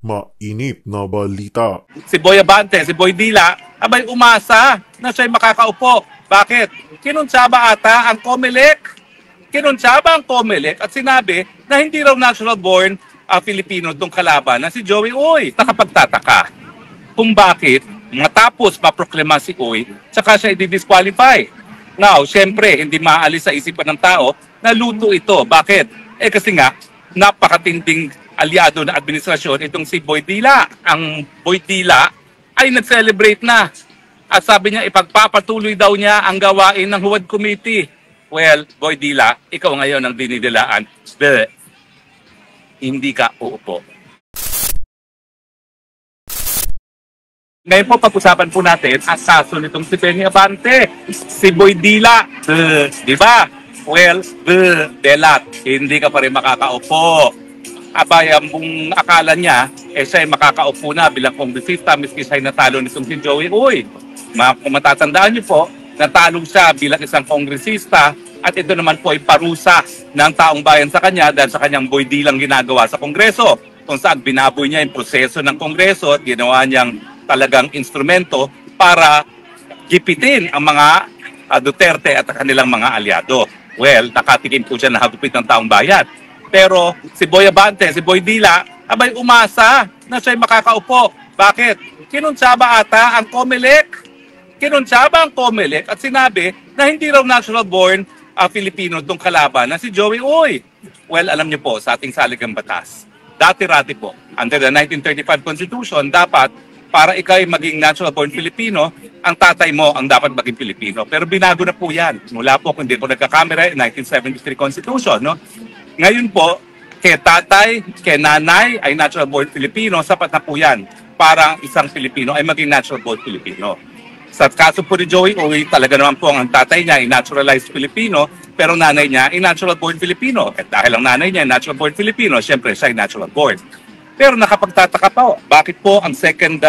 Mainit na balita. Si Boy Abante, si Boy Dila, abay umasa na siya'y makakaupo. Bakit? Kinuntsaba ata ang COMELEC. Kinuntsaba ang COMELEC at sinabi na hindi raw natural born Filipino itong kalaban na si Joey Uy. Nakapagtataka kung bakit matapos maproklama si Uy, saka siya i-disqualify. Now, syempre, hindi maalis sa isipan ng tao na luto ito. Bakit? Kasi nga, napakatinding aliado na administrasyon itong si Boy Dila. Ang Boy Dila ay nag-celebrate na. At sabi niya, ipagpapatuloy daw niya ang gawain ng Huwad Committee. Well, Boy Dila, ikaw ngayon ang dinidilaan. Hindi ka uupo. Ngayon po, pag-usapan po natin ang kaso nitong si Benny Abante, si Boy Dila. Di ba? Well, delat, hindi ka pa rin makakaupo. Abay, kung akala niya, siya ay makakaupo na bilang kongresista, miski siya ay natalo nitong si Joey Uy. Kung matatandaan niyo po, natalo siya bilang isang kongresista at ito naman po ay parusa ng taong bayan sa kanya dahil sa kanyang Boy Dilang ginagawa sa Kongreso, kung saan binaboy niya yung proseso ng Kongreso at ginawa niyang talagang instrumento para gipitin ang mga Duterte at kanilang mga aliado. Well, nakatikim po siya na hagupit ng taong bayan. Pero si Boy Abante, si Boy Dila, abay umasa na siya'y makakaupo. Bakit? Kinuntsaba ata ang COMELEC. Kinuntsaba ang COMELEC at sinabi na hindi raw natural born Filipino itong kalaban na si Joey Uy. Well, alam niyo po, sa ating saligang batas, dati-rati po, under the 1935 Constitution, dapat para ikaw ay maging natural born Filipino, ang tatay mo ang dapat maging Filipino. Pero binago na po yan. Mula po, kung hindi po nagkakamera, 1973 Constitution. No? Ngayon po, kay tatay, kay nanay ay natural born Filipino, sapat na po yan para isang Filipino ay maging natural born Filipino. Sa kaso po ni Joey Uy, talaga naman po ang tatay niya ay naturalized Filipino, pero nanay niya ay natural born Filipino. At dahil ang nanay niya ay natural born Filipino, syempre siya ay natural born. Pero nakapagtataka pa, bakit po ang second,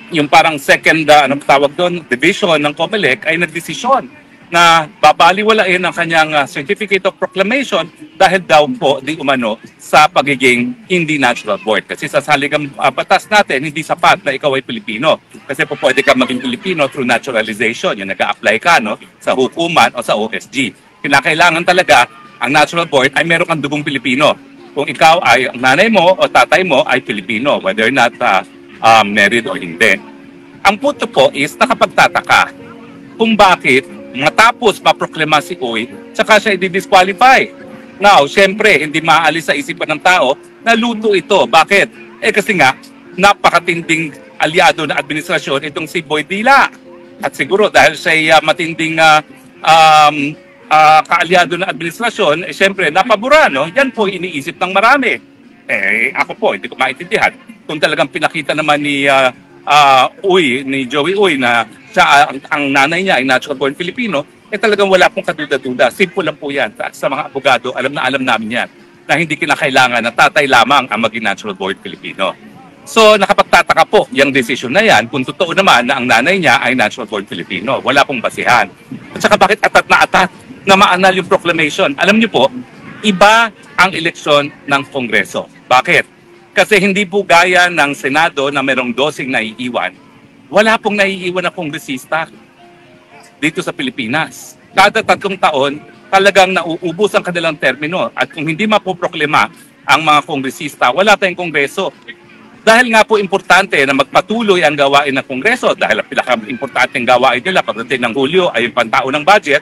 yung parang second, anong tawag doon, division ng COMELEC ay nagdesisyon na babaliwalain ang kanyang Certificate of Proclamation dahil daw po di umano sa pagiging hindi natural born. Kasi sa saligang batas natin, hindi sapat na ikaw ay Pilipino. Kasi po pwede ka maging Pilipino through naturalization. Yung nag-a-apply ka no, sa hukuman o sa OSG. Kinakailangan talaga ang natural born ay meron kang dugong Pilipino. Kung ikaw ay, ang nanay mo o tatay mo ay Pilipino, whether or not married o hindi. Ang punto po is nakapagtataka kung bakit matapos maproklama si Uy, saka siya i-disqualify. Now, syempre, hindi maalis sa isipan ng tao na luto ito. Bakit? Kasi nga, napakatinding aliado na administrasyon itong si Boy Dila. At siguro dahil siya matinding kaalyado na administrasyon, syempre, napabura, no? Yan po iniisip ng marami. Ako po, hindi ko maintindihan. Kung talagang pinakita naman ni Joey Uy na siya, ang nanay niya ay natural born Filipino, talagang wala pong kaduda-duda. Simple lang po yan. Sa mga abogado, alam namin yan na hindi kinakailangan na tatay lamang ang maging natural born Filipino. So nakapagtataka po yung decision na yan kung totoo naman na ang nanay niya ay natural born Filipino. Wala pong basihan. At saka bakit atat na maanal yung proclamation? Alam niyo po, iba ang eleksyon ng Kongreso. Bakit? Kasi hindi po gaya ng Senado na merong 12 naiiwan. Wala pong naiiwan na kongresista dito sa Pilipinas. Kada 3 taon, talagang nauubos ang kanilang termino. At kung hindi mapoproklema ang mga kongresista, wala tayong kongreso. Dahil nga po importante na magpatuloy ang gawain ng kongreso, dahil ang pinaka-importanteng gawain nila pagdating ng Hulyo ay yung pantao ng budget,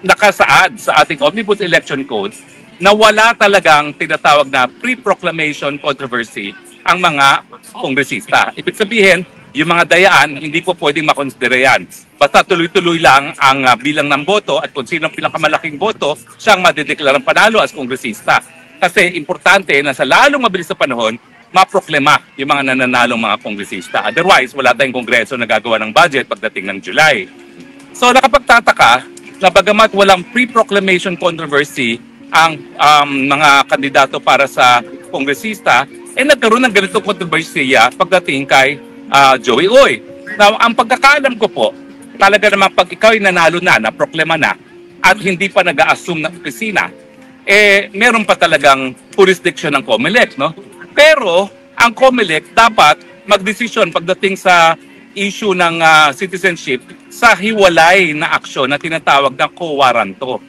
nakasaad sa ating Omnibus Election Code na wala talagang tinatawag na pre-proclamation controversy ang mga kongresista. Ibig sabihin, yung mga dayaan, hindi po pwedeng makonsidera yan. Basta tuloy-tuloy lang ang bilang ng boto at kung sino ang pinakamalaking boto, siyang madideklarang panalo as kongresista. Kasi importante na sa lalong mabilis na panahon, maproklema yung mga nananalong mga kongresista. Otherwise, wala tayong kongreso na gagawa ng budget pagdating ng July. So nakapagtataka na bagamat walang pre-proclamation controversy ang mga kandidato para sa kongresista, nagkaroon ng ganitong kontrobersiya pagdating kay Joey Uy. Now, ang pagkakaalam ko po, talaga naman pag ikaw ay nanalo na, naproklema na, at hindi pa nag-a-assume ng opisina, meron pa talagang jurisdiction ng COMELEC, no? Pero ang COMELEC dapat magdesisyon pagdating sa issue ng citizenship sa hiwalay na aksyon na tinatawag ng co-waranto.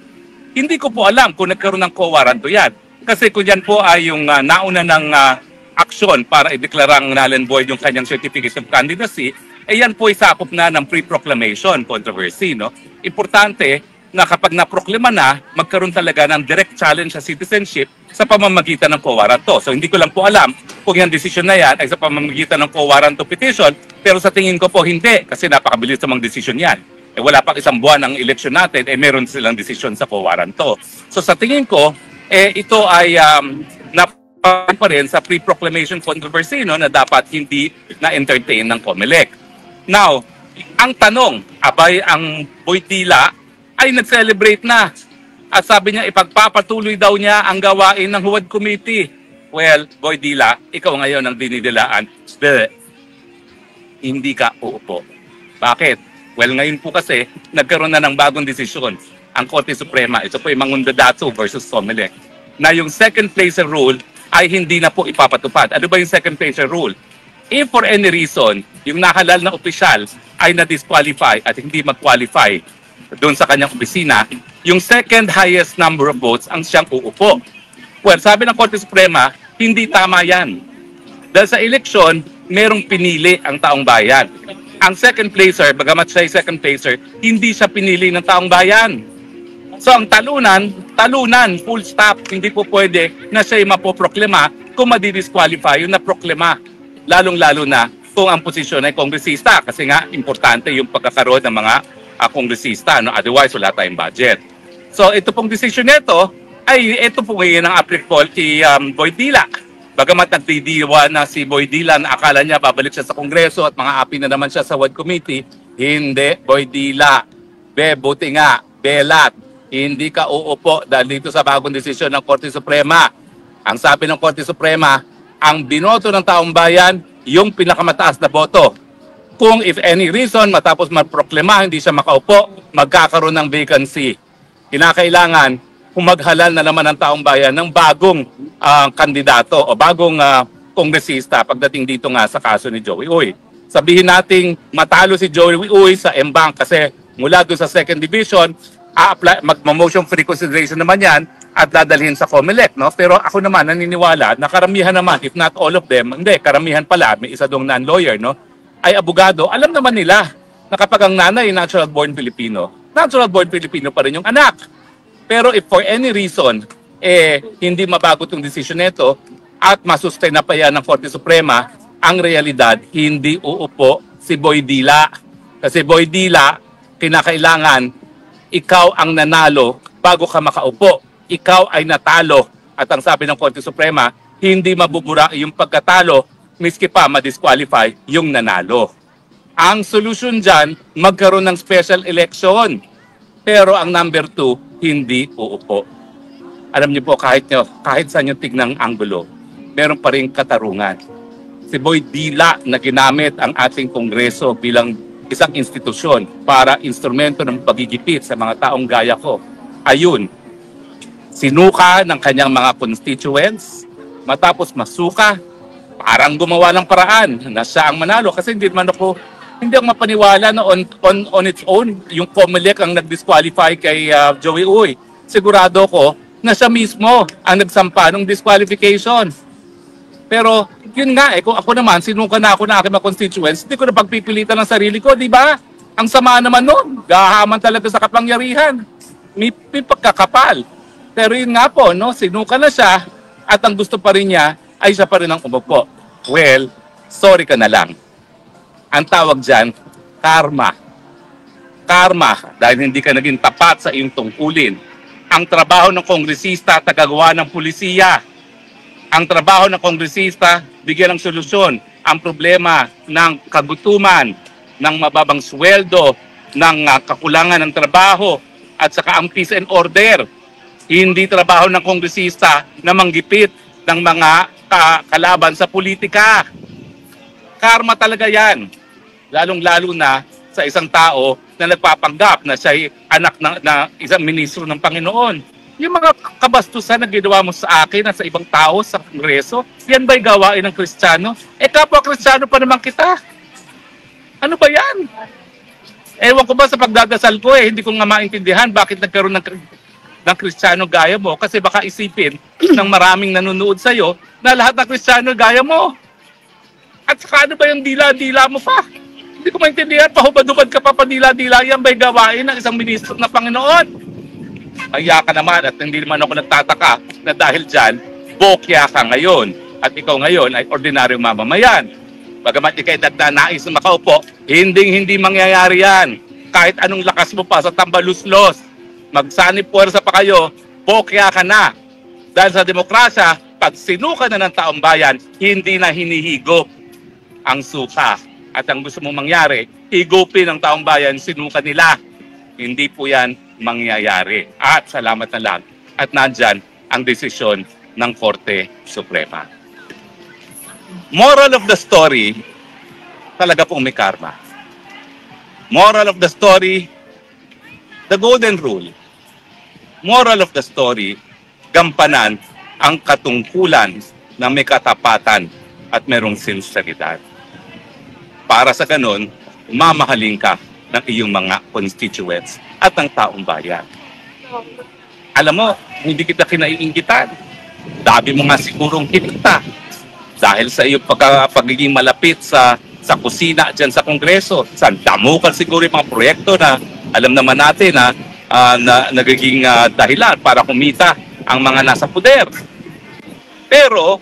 Hindi ko po alam kung nagkaroon ng co-waranto yan. Kasi kung yan po ay yung nauna ng aksyon para ideklarang null and void yung kanyang certificate of candidacy, yan po ay sakop na ng pre-proclamation controversy, no? Importante na kapag naproklima na, magkaroon talaga ng direct challenge sa citizenship sa pamamagitan ng co-waranto. So hindi ko lang po alam kung yung decision na yan ay sa pamamagitan ng co-waranto petition, pero sa tingin ko po hindi, kasi napakabilis namang decision yan. Wala pang isang buwan ang eleksyon natin, meron silang decision sa co-waranto. So sa tingin ko, ito ay pa rin sa pre-proclamation controversy, no, na dapat hindi na-entertain ng COMELEC. Now, ang tanong, abay ang Boydila ay nag-celebrate na. At sabi niya, ipagpapatuloy daw niya ang gawain ng Huwad Committee. Well, Boydila, ikaw ngayon ang dinidilaan. Hindi ka uupo. Bakit? Well, ngayon po kasi, nagkaroon na ng bagong desisyon. Ang Korte Suprema, ito po yung Mangundadatsu versus COMELEC, na yung second placer rule ay hindi na po ipapatupad. Ano ba yung second placer rule? If for any reason, yung nahalal na opisyal ay na-disqualify at hindi mag-qualify doon sa kanyang opisina, yung second highest number of votes ang siyang uupo. Well, sabi ng Korte Suprema, hindi tama yan. Dahil sa eleksyon, merong pinili ang taong bayan. Ang second placer, bagamat siya ay second placer, hindi siya pinili ng taong bayan. So ang talunan, full stop, hindi po pwede na siya'y mapoproklima kung madidisqualify yung naproklima. Lalong-lalo na kung ang posisyon ay kongresista, kasi nga importante yung pagkakaroon ng mga kongresista, no? Otherwise wala tayong budget. So ito pong decision nito ay ito po ngayon ang applicable kay Boydila. Bagamat nagdidiwa na si Boydila na akala niya babalik siya sa Kongreso at mga api na naman siya sa Huwad Committee, hindi, Boydila. Buti nga, belat, hindi ka uupo dahil dito sa bagong desisyon ng Korte Suprema. Ang sabi ng Korte Suprema, ang binoto ng taong bayan, yung pinakamataas na boto. Kung if any reason, matapos magproklima, hindi siya makaupo, magkakaroon ng vacancy. Kinakailangan, humaghalal na naman ang taong bayan ng bagong kandidato o bagong kongresista pagdating dito nga sa kaso ni Joey Uy. Sabihin nating matalo si Joey Uy sa M-Bank kasi mula doon sa second division, mag-motion for reconsideration naman yan at dadalhin sa COMELEC, no? Pero ako naman naniniwala na karamihan naman, if not all of them, hindi, karamihan pala, may isa dong non-lawyer, no? Ay abogado, alam naman nila na kapag ang nanay natural-born Filipino pa rin yung anak. Pero if for any reason, hindi mabago itong decision nito at masustain na pa yan ng Korte Suprema, ang realidad, hindi uupo si Boydila. Kasi Boydila, kinakailangan, ikaw ang nanalo bago ka makaupo. Ikaw ay natalo. At ang sabi ng Korte Suprema, hindi mabubura yung pagkatalo miski pa ma-disqualify yung nanalo. Ang solusyon dyan, magkaroon ng special election. Pero ang number 2, hindi uupo. Alam niyo po, kahit saan yung tignang anggulo, meron pa rin katarungan. Si Boydila na ginamit ang ating Kongreso bilang isang institusyon para instrumento ng pagigipit sa mga taong gaya ko. Ayun, sinuka ng kanyang mga constituents, matapos masuka, parang gumawa ng paraan na siya ang manalo kasi hindi ako mapaniwala na on its own yung COMELEC ang nag-disqualify kay Joey Uy. Sigurado ko na siya mismo ang nagsampa ng disqualification. Pero yun nga kung ako naman sinuka na ako ng aking mga constituents, hindi ko na pagpipilitan ng sarili ko, di ba? Ang sama naman nun, gahaman talaga sa kapangyarihan. May pagkakapal. Pero yun nga po, no, sinuka na siya at ang gusto pa rin niya ay siya pa rin ang umupo. Well, sorry ka na lang. Ang tawag dyan, karma. Karma, dahil hindi ka naging tapat sa iyong tungkulin. Ang trabaho ng kongresista, tagagawa ng pulisiya. Ang trabaho ng kongresista, bigyan ng solusyon. Ang problema ng kagutuman, ng mababang sweldo, ng kakulangan ng trabaho, at saka ang peace and order. Hindi trabaho ng kongresista na manggipit ng mga kalaban sa politika. Karma talaga yan. Lalong-lalo na sa isang tao na nagpapanggap na siya'y anak na isang ministro ng Panginoon. Yung mga kabastusan na ginawa mo sa akin at sa ibang tao sa Kongreso, yan ba'y gawain ng Kristiyano? Kapwa Kristiyano pa naman kita. Ano ba yan? Ewan ko ba sa pagdadasal ko hindi ko nga maintindihan bakit nagkaroon ng Kristiyano gaya mo. Kasi baka isipin ng maraming nanonood sa'yo na lahat ng Kristiyano gaya mo. At saka ano ba yung dila-dila mo pa? Hindi ko maintindihan, pahubad-hubad ka pa padila-dila, yan ba'y gawain ng isang ministro ng Panginoon? Kaya ka naman at hindi naman ako nagtataka na dahil dyan, bokya ka ngayon at ikaw ngayon ay ordinaryong mamamayan. Bagamat ikay nais na makaupo, hindi mangyayari yan. Kahit anong lakas mo pa sa tambaluslos, magsanib puwersa pa kayo, bokya ka na. Dahil sa demokrasya, pag sinuka na ng taong bayan, hindi na hinihigop ang suka. At ang gusto mong mangyari, higupin ng taong bayan, sinuka nila. Hindi po yan mangyayari. At salamat na lang. At nandyan ang desisyon ng Korte Suprema. Moral of the story, talaga pong may karma. Moral of the story, the golden rule. Moral of the story, gampanan ang katungkulan na may katapatan at merong sinseridad. Para sa ganun, mamahalin ka ng iyong mga constituents at ng taong bayan. Alam mo, hindi kita kinaiinggitan. Dabi mo nga sigurong kita dahil sa iyong pagiging malapit sa kusina dyan sa Kongreso. Sandamo ka siguro yung mga proyekto na alam naman natin na nagiging dahilan para kumita ang mga nasa puder. Pero,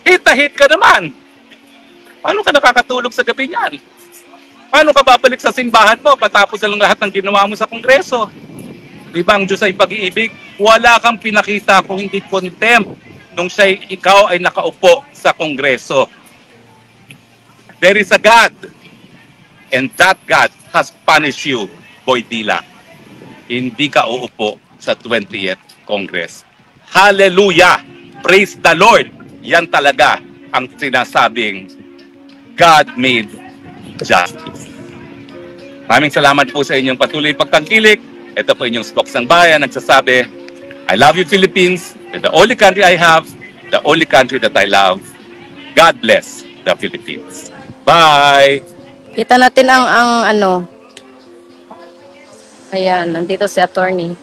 hit-hit ka naman. Paano ka nakakatulog sa gabi niyan? Paano ka babalik sa simbahan mo patapos na lang lahat ng ginawa mo sa Kongreso? Di ba ang Diyos ay pag-iibig? Wala kang pinakita kung hindi contempt nung ikaw ay nakaupo sa Kongreso. There is a God, and that God has punished you, Boy Dila. Hindi ka uupo sa 20th Congress. Hallelujah! Praise the Lord! Yan talaga ang sinasabing God made justice. Maraming salamat po sa inyong patuloy pagtangkilik. Ito po inyong Spokes ng Bayan nagsasabi, I love you Philippines, the only country I have, the only country that I love. God bless the Philippines. Bye! Kita natin ang ano. Ayan, nandito si attorney.